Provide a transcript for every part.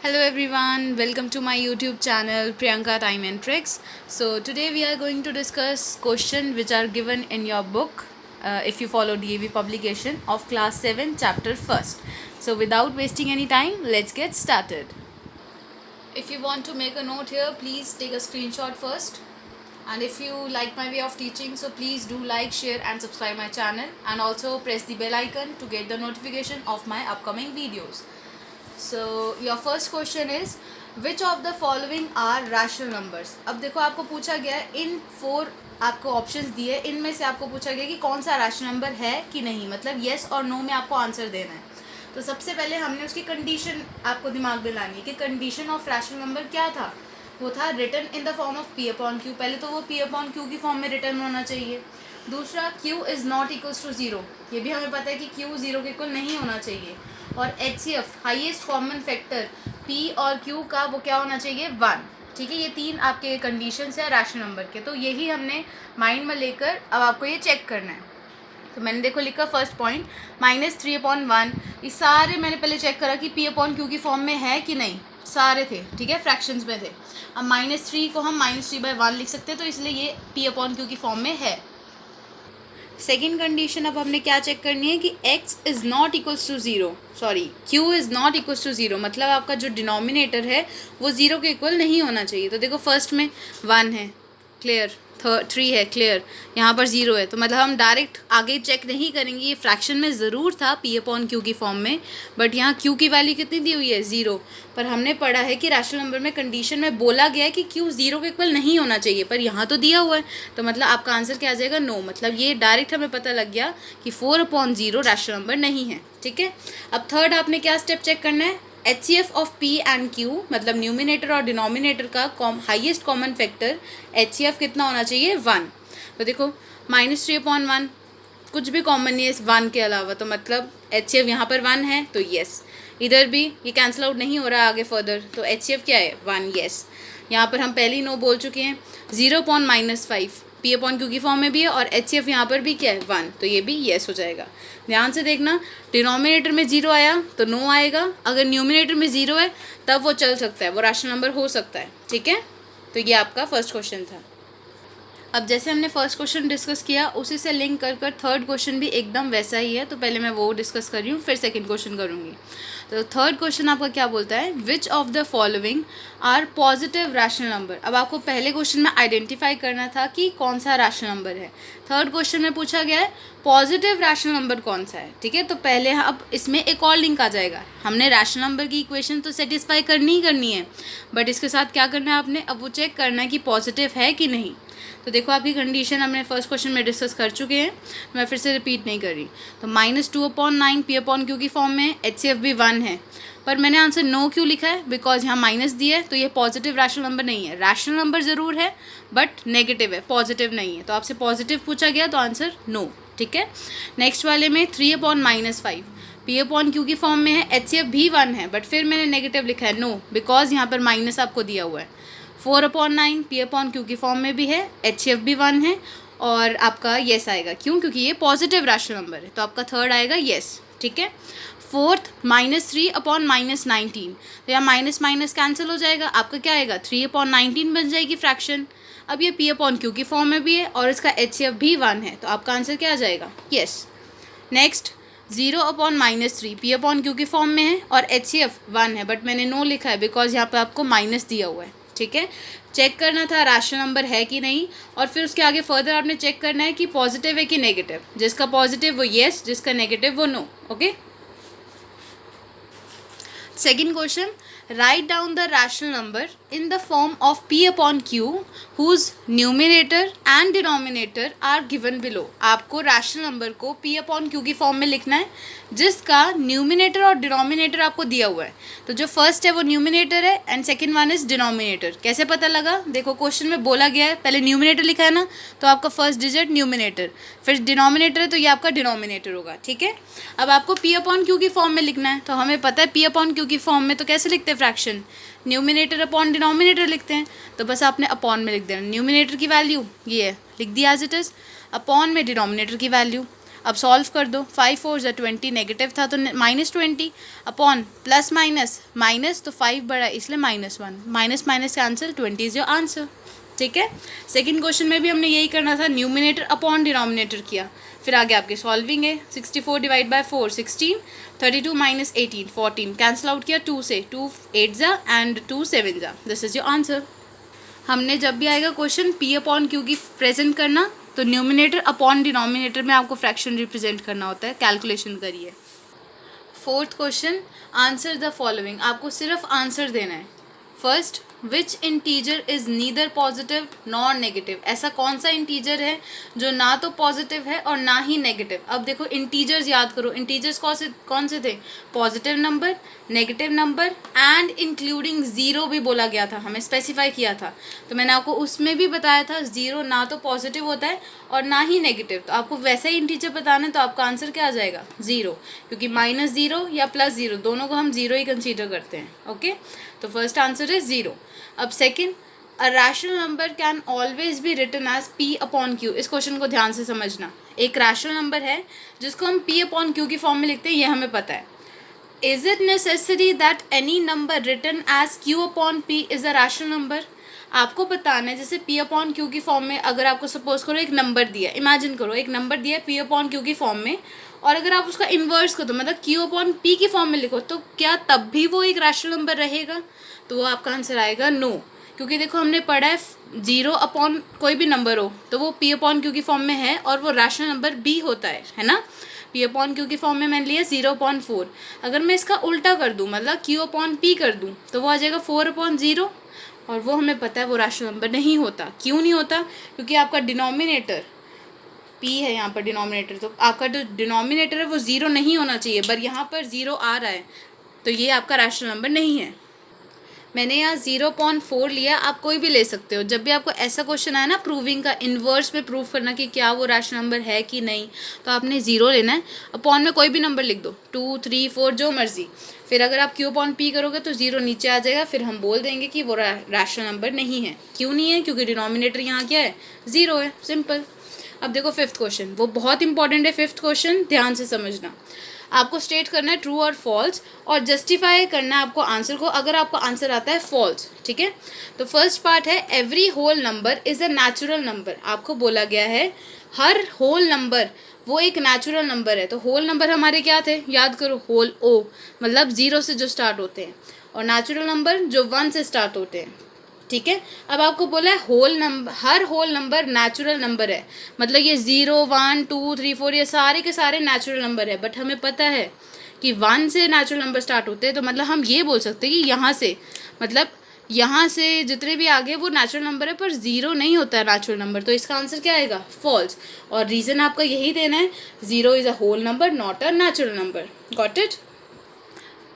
Hello everyone, welcome to my YouTube channel Priyanka Time and Tricks. So today we are going to discuss questions which are given in your book if you follow DAV publication of class 7 chapter 1st. So without wasting any time, let's get started. If you want to make a note here, please take a screenshot first. And if you like my way of teaching, so please do like, share and subscribe my channel, and also press the bell icon to get the notification of my upcoming videos. So your first question is which of the following are rational numbers. अब देखो आपको पूछा गया है इन 4 आपको options दिए, इनमें से आपको पूछा गया कि कौन सा रैशनल नंबर है कि नहीं, मतलब येस और नो में आपको आंसर देना है. तो सबसे पहले हमने उसकी कंडीशन आपको दिमाग में लानी है कि कंडीशन ऑफ रैशनल नंबर क्या था. वो था return in the form of P upon Q. पहले तो वो पी अपॉन क्यू की फॉर्म में रिटर्न होना चाहिए. दूसरा Q is not equals to zero. ये भी हमें पता है कि क्यू ज़ीरो के इक्वल नहीं होना चाहिए. और H C F highest common factor P और क्यू का वो क्या होना चाहिए 1. ठीक है, ये 3 आपके कंडीशंस है रैशनल नंबर के. तो यही हमने माइंड में लेकर अब आपको ये चेक करना है. तो मैंने देखो लिखा फर्स्ट पॉइंट -3/1. ये सारे मैंने पहले चेक करा कि पी अपॉन क्यू की फॉर्म में है कि नहीं. सारे थे, ठीक है, फ्रैक्शंस में थे. अब -3 को हम -3/1 लिख सकते हैं, तो इसलिए ये पी अपॉन क्यू की फॉर्म में है. सेकेंड कंडीशन अब हमने क्या चेक करनी है कि x is not equals to zero, sorry q is not equals to zero, मतलब आपका जो डिनोमिनेटर है वो ज़ीरो के इक्वल नहीं होना चाहिए. तो देखो फर्स्ट में 1 है, क्लियर. 3 है, क्लियर. यहाँ पर 0 है, तो मतलब हम डायरेक्ट आगे चेक नहीं करेंगे. ये फ्रैक्शन में ज़रूर था p अपॉन क्यू की फॉर्म में, बट यहाँ q की वैल्यू कितनी दी हुई है 0. पर हमने पढ़ा है कि रैशनल नंबर में कंडीशन में बोला गया है कि q 0 के इक्वल नहीं होना चाहिए, पर यहाँ तो दिया हुआ है. तो मतलब आपका आंसर क्या आ जाएगा, नो. मतलब ये डायरेक्ट हमें पता लग गया कि 4/0 रैशनल नंबर नहीं है. ठीक है. अब थर्ड आपने क्या स्टेप चेक करना है, H C F of P and Q, मतलब न्यूमिनेटर और डिनोमिनेटर का highest common factor H C F कितना होना चाहिए 1. तो देखो -3/1 कुछ भी कॉमन नहीं है इस 1 के अलावा, तो मतलब एच सी एफ यहाँ पर 1 है, तो येस. इधर भी ये कैंसिल आउट नहीं हो रहा आगे फर्दर, तो एच सी एफ क्या है 1, येस. यहाँ पर हम पहले ही नो बोल चुके हैं. 0/-5 पी अपॉन क्यू की फॉर्म में भी है, और एच सी एफ यहाँ पर भी क्या है 1, तो ये भी येस हो जाएगा. ध्यान से देखना, डिनोमिनेटर में 0 आया तो नो आएगा. अगर न्यूमिनेटर में 0 है तब वो चल सकता है, वो रैशनल नंबर हो सकता है. ठीक है, तो ये आपका फर्स्ट क्वेश्चन था. अब जैसे हमने फर्स्ट क्वेश्चन डिस्कस किया, उसी से लिंक कर कर थर्ड क्वेश्चन भी एकदम वैसा ही है. तो पहले मैं वो डिस्कस कर रही हूँ, फिर सेकंड क्वेश्चन करूँगी. तो थर्ड क्वेश्चन आपका क्या बोलता है, which of the following are positive rational number. अब आपको पहले क्वेश्चन में आइडेंटिफाई करना था कि कौन सा रैशनल नंबर है. थर्ड क्वेश्चन में पूछा गया है पॉजिटिव रैशनल नंबर कौन सा है. ठीक है, तो पहले अब इसमें एक और लिंक आ जाएगा. हमने रैशनल नंबर की इक्वेशन तो सेटिस्फाई करनी ही करनी है, बट इसके साथ क्या करना है आपने, अब वो चेक करना है कि पॉजिटिव है कि नहीं. तो देखो आपकी कंडीशन हमने फर्स्ट क्वेश्चन में डिस्कस कर चुके हैं, मैं फिर से रिपीट नहीं कर रही. तो -2/9 पी अपॉन क्यू की फॉर्म में, एच सी एफ भी 1 है, पर मैंने आंसर नो क्यों लिखा है, बिकॉज यहाँ माइनस दिया है, तो ये पॉजिटिव रैशनल नंबर नहीं है. रैशनल नंबर ज़रूर है बट नेगेटिव है, पॉजिटिव नहीं है. तो आपसे पॉजिटिव पूछा गया तो आंसर नो. ठीक है. नेक्स्ट वाले में 3/-5 पी अपॉन क्यू की फॉर्म में है, एच सी एफ भी 1 है, बट फिर मैंने नेगेटिव लिखा है नो, बिकॉज यहाँ पर माइनस आपको दिया हुआ है. 4/9 पी अपॉन क्यू की फॉर्म में भी है, एच सी एफ भी 1 है, और आपका येस आएगा. क्यों, क्योंकि ये पॉजिटिव रैशनल नंबर है, तो आपका थर्ड आएगा येस. ठीक है. फोर्थ -3/-19, तो यहाँ माइनस माइनस कैंसिल हो जाएगा, आपका क्या आएगा 3/19 बन जाएगी फ्रैक्शन. अब ये पी अपॉन क्यू की फॉर्म में भी है और इसका एच सी एफ भी 1 है, तो आपका आंसर क्या आ जाएगा, yes. Next 0/-3 P upon Q की फॉर्म में है और एच सी एफ 1 है, बट मैंने नो लिखा है बिकॉज यहाँ पर आपको माइनस दिया हुआ है. ठीक है. चेक करना था रैशनल नंबर है कि नहीं, और फिर उसके आगे फर्दर आपने चेक करना है कि पॉजिटिव है कि नेगेटिव. जिसका पॉजिटिव वो येस, जिसका नेगेटिव वो no. Okay. Second question, write down the rational number in the form of P upon Q whose numerator and denominator are given below. आपको रैशनल नंबर को पी अपॉन क्यू की form में लिखना है जिसका numerator और denominator आपको दिया हुआ है. तो जो फर्स्ट है वो न्यूमिनेटर है and second one is denominator. कैसे पता लगा, देखो क्वेश्चन में बोला गया है, पहले न्यूमिनेटर लिखा है ना, तो आपका फर्स्ट डिजिट न्यूमिनेटर, फिर डिनोमिनेटर है तो ये आपका डिनोमिनेटर होगा. ठीक है. अब आपको पी अपॉन क्यू की फॉर्म में लिखना है, तो हमें पता है पी अपॉन क्यू की फॉर्म में तो कैसे लिखते हैं फ्रैक्शन, न्यूमिनेटर अपॉन डिनोमिनेटर लिखते हैं. तो बस आपने अपॉन में लिख देना, न्यूमिनेटर की वैल्यू ये है, लिख दिया एज इट इज़, अपॉन में डिनोमिनेटर की वैल्यू. अब सॉल्व कर दो, 5 4 ज़ा 20, नेगेटिव था तो -20 अपॉन प्लस माइनस माइनस, तो 5 बड़ा इसलिए -1, minus minus cancel, 20 is your answer. ठीक है, सेकंड क्वेश्चन में भी हमने यही करना था, न्यूमिनेटर अपॉन डिनोमिनेटर किया। फिर आगे आपके सॉल्विंग है, 64 divide by 4 16, 32 minus 18 14, cancel out किया 2 से, 2 8 ज़ा एंड 2 7 ज़ा, दिस इज़ योर आंसर। हमने जब भी आएगा क्वेश्चन पी अपॉन क्यू की प्रेजेंट करना, तो न्यूमिनेटर अपॉन डिनोमिनेटर में आपको फ्रैक्शन रिप्रेजेंट करना होता है, कैलकुलेशन करिए। Fourth question, answer the following, आपको सिर्फ आंसर देना है। First, which integer is neither positive nor negative, ऐसा कौन सा इंटीजर है जो ना तो पॉजिटिव है और ना ही नेगेटिव। अब देखो इंटीजर्स याद करो, इंटीजर्स कौन से थे, positive number, negative number and including zero भी बोला गया था, हमें स्पेसिफाई किया था। तो मैंने आपको उसमें भी बताया था ज़ीरो ना तो पॉजिटिव होता है और ना ही नेगेटिव, तो आपको वैसा ही इंटीजर बताना है, तो आपका आंसर क्या आ जाएगा, ज़ीरो, क्योंकि -0 या +0 दोनों को हम ज़ीरो ही कंसीडर करते हैं। ओके, तो फर्स्ट आंसर है ज़ीरो। अब second, a rational number can always be written as P upon Q, इस क्वेश्चन को ध्यान से समझना। एक रैशनल नंबर है जिसको हम P अपॉन Q की फॉर्म में लिखते हैं, ये हमें पता है। Is it necessary that any number written as Q upon P is a rational number, आपको बताना है जैसे P अपॉन Q की फॉर्म में, अगर आपको सपोज करो एक नंबर दिया, इमेजिन करो एक नंबर दिया है P अपॉन Q की फॉर्म में, और अगर आप उसका इन्वर्स कर दो, मतलब Q अपॉन P की फॉर्म में लिखो, तो क्या तब भी वो एक रैशनल नंबर रहेगा, तो वो आपका आंसर आएगा नो। क्योंकि देखो हमने पढ़ा है 0 अपॉन कोई भी नंबर हो तो वो P अपॉन Q की फॉर्म में है और वो रैशनल नंबर भी होता है ना। P अपॉन Q की फॉर्म में मैंने लिया 0/4, अगर मैं इसका उल्टा कर दूँ, मतलब Q अपॉन P कर दूँ, तो वो आ जाएगा 4/0, और वो हमें पता है वो रैशनल नंबर नहीं होता। क्यों नहीं होता, क्योंकि आपका डिनोमिनेटर P है यहाँ पर डिनोमिनेटर, तो आपका जो डिनोमिनेटर है वो 0 नहीं होना चाहिए, पर यहाँ पर 0 आ रहा है, तो ये आपका रैशनल नंबर नहीं है। मैंने यहाँ 0.4 लिया, आप कोई भी ले सकते हो। जब भी आपको ऐसा क्वेश्चन आया ना प्रूविंग का, इन्वर्स में प्रूव करना कि क्या वो रैशनल नंबर है कि नहीं, तो आपने 0 लेना है, अपॉन में कोई भी नंबर लिख दो, 2 3 4 जो मर्जी। फिर अगर आप Q अपॉन P करोगे तो 0 नीचे आ जाएगा, फिर हम बोल देंगे कि वो रैशनल नंबर नहीं है। क्यों नहीं है, क्योंकि डिनोमिनेटर यहाँ क्या है, 0 है, सिंपल। अब देखो फिफ्थ क्वेश्चन, वो बहुत इंपॉर्टेंट है फिफ्थ क्वेश्चन, ध्यान से समझना। आपको स्टेट करना है ट्रू और फॉल्स, और जस्टिफाई करना है आपको आंसर को, अगर आपको आंसर आता है फॉल्स। ठीक है, तो फर्स्ट पार्ट है every whole number is a natural number. आपको बोला गया है हर होल नंबर वो एक नेचुरल नंबर है। तो होल नंबर हमारे क्या थे, याद करो, होल ओ मतलब 0 से जो स्टार्ट होते हैं, और नेचुरल नंबर जो 1 से स्टार्ट होते हैं। ठीक है, अब आपको बोला है होल नंबर, हर होल नंबर नेचुरल नंबर है, मतलब ये 0 1 2 3 4 ये सारे के सारे नेचुरल नंबर है। बट हमें पता है कि 1 से नेचुरल नंबर स्टार्ट होते हैं, तो मतलब हम ये बोल सकते हैं कि यहाँ से, मतलब यहाँ से जितने भी आगे वो नेचुरल नंबर है, पर 0 नहीं होता है नेचुरल नंबर, तो इसका आंसर क्या आएगा, फॉल्स। और रीज़न आपका यही देना है, 0 is a whole number not a natural number. Got it.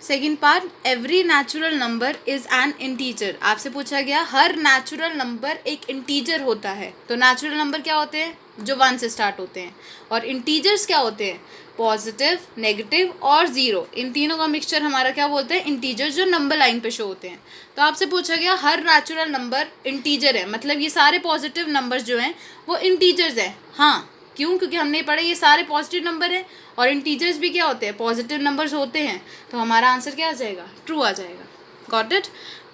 Second part, every natural number is an integer. आपसे पूछा गया हर नेचुरल नंबर एक इंटीजर होता है। तो नेचुरल नंबर क्या होते हैं, जो 1 से स्टार्ट होते हैं, और इंटीजर्स क्या होते हैं, पॉजिटिव, नेगेटिव और 0, इन तीनों का मिक्सचर हमारा क्या बोलते हैं, इंटीजर्स, जो नंबर लाइन पे शो होते हैं। तो आपसे पूछा गया हर नेचुरल नंबर इंटीजर है, मतलब ये सारे पॉजिटिव नंबर्स जो हैं वो इंटीजर्स हैं। हाँ, क्यों, क्योंकि हमने पढ़ा ये सारे पॉजिटिव नंबर हैं, और इंटीजर्स भी क्या होते हैं, पॉजिटिव नंबर्स होते हैं, तो हमारा आंसर क्या आ जाएगा, ट्रू आ जाएगा। Got it.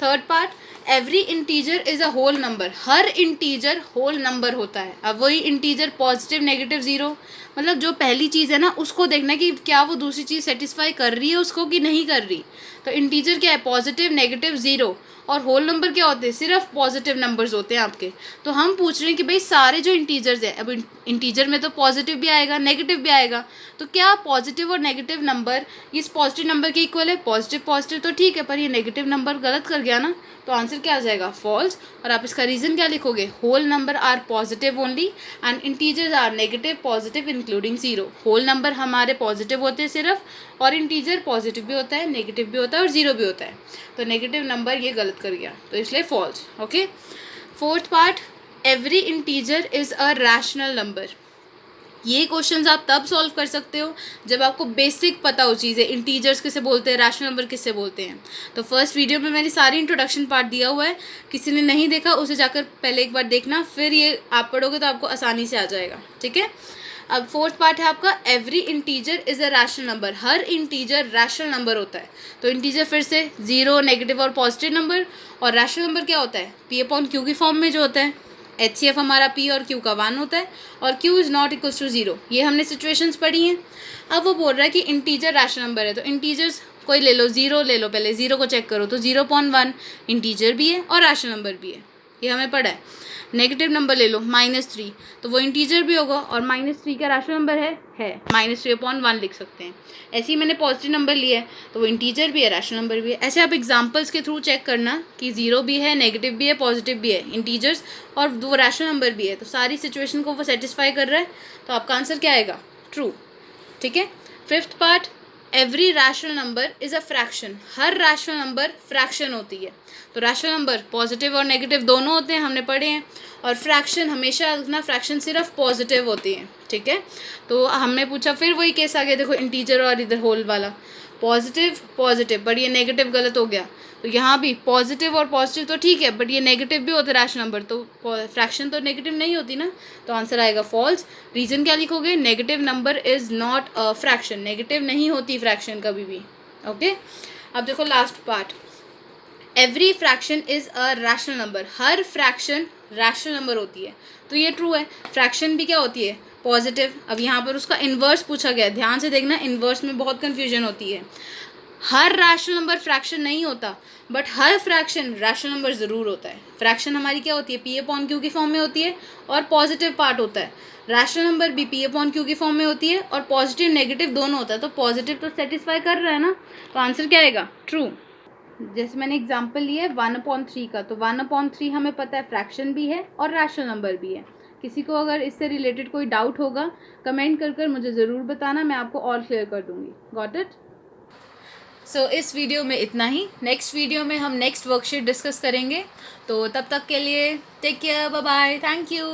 Third part, every integer is a whole number. हर इंटीजर होल नंबर होता है। अब वही इंटीजर पॉजिटिव, नेगेटिव, 0, मतलब जो पहली चीज़ है ना उसको देखना है कि क्या वो दूसरी चीज़ सेटिस्फाई कर रही है उसको कि नहीं कर रही। तो इंटीजर क्या है, पॉजिटिव, नेगेटिव, 0, और होल नंबर क्या होते हैं, सिर्फ पॉजिटिव नंबर्स होते हैं आपके। तो हम पूछ रहे हैं कि भाई सारे जो इंटीजर्स हैं, अब इंटीजर में तो पॉजिटिव भी आएगा, नेगेटिव भी आएगा, तो क्या पॉजिटिव और नेगेटिव नंबर इस पॉजिटिव नंबर के इक्वल है, पॉजिटिव पॉजिटिव तो ठीक है, पर ये नेगेटिव नंबर गलत कर गया ना, तो आंसर क्या आ जाएगा, फॉल्स। और आप इसका रीज़न क्या लिखोगे, whole number are positive only and integers are negative positive including 0। Whole number हमारे पॉजिटिव होते हैं सिर्फ, और इंटीजर पॉजिटिव भी होता है, नेगेटिव भी होता है और 0 भी होता है। तो नेगेटिव नंबर ये गलत कर गया, तो इसलिए false. Okay. Fourth part, every integer is a rational number. ये क्वेश्चंस आप तब सॉल्व कर सकते हो जब आपको बेसिक पता हो चीज़ें, इंटीजर्स किसे बोलते हैं, रैशनल नंबर किससे बोलते हैं। तो फर्स्ट वीडियो में मैंने सारी इंट्रोडक्शन पार्ट दिया हुआ है, किसी ने नहीं देखा उसे जाकर पहले एक बार देखना, फिर ये आप पढ़ोगे तो आपको आसानी से आ जाएगा। ठीक है। अब फोर्थ पार्ट है आपका every integer is a rational number, हर इंटीजर रैशनल नंबर होता है। तो इंटीजर फिर से जीरो, नेगेटिव और पॉजिटिव नंबर, और रैशनल नंबर क्या होता है, पी अपॉन क्यू की फॉर्म में जो होता है। HCF हमारा पी और क्यू का 1 होता है और Q is not equals to 0, ये हमने सिचुएशंस पढ़ी हैं। अब वो बोल रहा है कि इंटीजर रैशनल नंबर है, तो इंटीजर्स कोई ले लो, ज़ीरो ले लो, पहले ज़ीरो को चेक करो, तो 0.1 इंटीजर भी है और रैशनल नंबर भी है, ये हमें पढ़ा है। नेगेटिव नंबर ले लो -3, तो वो इंटीजर भी होगा और -3 का रैशनल नंबर है -3/1 लिख सकते हैं। ऐसे ही मैंने पॉजिटिव नंबर लिया है, तो वो इंटीजर भी है, रैशनल नंबर भी है। ऐसे आप एग्जांपल्स के थ्रू चेक करना कि ज़ीरो भी है, नेगेटिव भी है, पॉजिटिव भी है, इंटीजर्स और वो रैशनल नंबर भी है, तो सारी सिचुएशन को वो सेटिस्फाई कर रहा है, तो आपका आंसर क्या आएगा, ट्रू। ठीक है। Fifth part, every rational number is a fraction, her rational number fraction होती है। तो रैशनल नंबर पॉजिटिव और नेगेटिव दोनों होते हैं, हमने पढ़े हैं, और फ्रैक्शन हमेशा रखना, फ्रैक्शन सिर्फ पॉजिटिव होती है। ठीक है। तो हमने पूछा, फिर वही केस आ गया, देखो इंटीजर और इधर होल वाला, पॉजिटिव पॉजिटिव, बट ये नेगेटिव गलत हो गया, तो यहाँ भी पॉजिटिव और पॉजिटिव तो ठीक है, बट ये नेगेटिव भी होता है रैशनल नंबर, तो फ्रैक्शन तो नेगेटिव नहीं होती ना, तो आंसर आएगा फॉल्स। रीज़न क्या लिखोगे, negative number is not a fraction, negative नहीं होती फ्रैक्शन कभी भी। ओके। अब देखो last part, every fraction is a rational number, her fraction rational number होती है, तो ये ट्रू है। फ्रैक्शन भी क्या होती है, पॉजिटिव। अब यहाँ पर उसका इन्वर्स पूछा गया है, ध्यान से देखना, इन्वर्स में बहुत कन्फ्यूजन होती है। हर रैशनल नंबर फ्रैक्शन नहीं होता, but her fraction rational number ज़रूर होता है। फ्रैक्शन हमारी क्या होती है, पी अपॉन क्यू की फॉर्म में होती है और पॉजिटिव पार्ट होता है। रैशनल नंबर भी पी अपॉन क्यू की फॉर्म में होती है और पॉजिटिव नेगेटिव दोनों होता है, तो पॉजिटिव तो सेटिस्फाई कर रहा है ना, तो आंसर क्या आएगा, ट्रू। जैसे मैंने एग्जांपल लिया है 1/3 का, तो 1/3 हमें पता है फ्रैक्शन भी है और रैशनल नंबर भी है। किसी को अगर इससे रिलेटेड कोई डाउट होगा, कमेंट कर मुझे ज़रूर बताना, मैं आपको और क्लियर कर दूँगी। Got it. सो इस वीडियो में इतना ही, नेक्स्ट वीडियो में हम नेक्स्ट वर्कशीट डिस्कस करेंगे, तो तब तक के लिए take care, bye bye, thank you.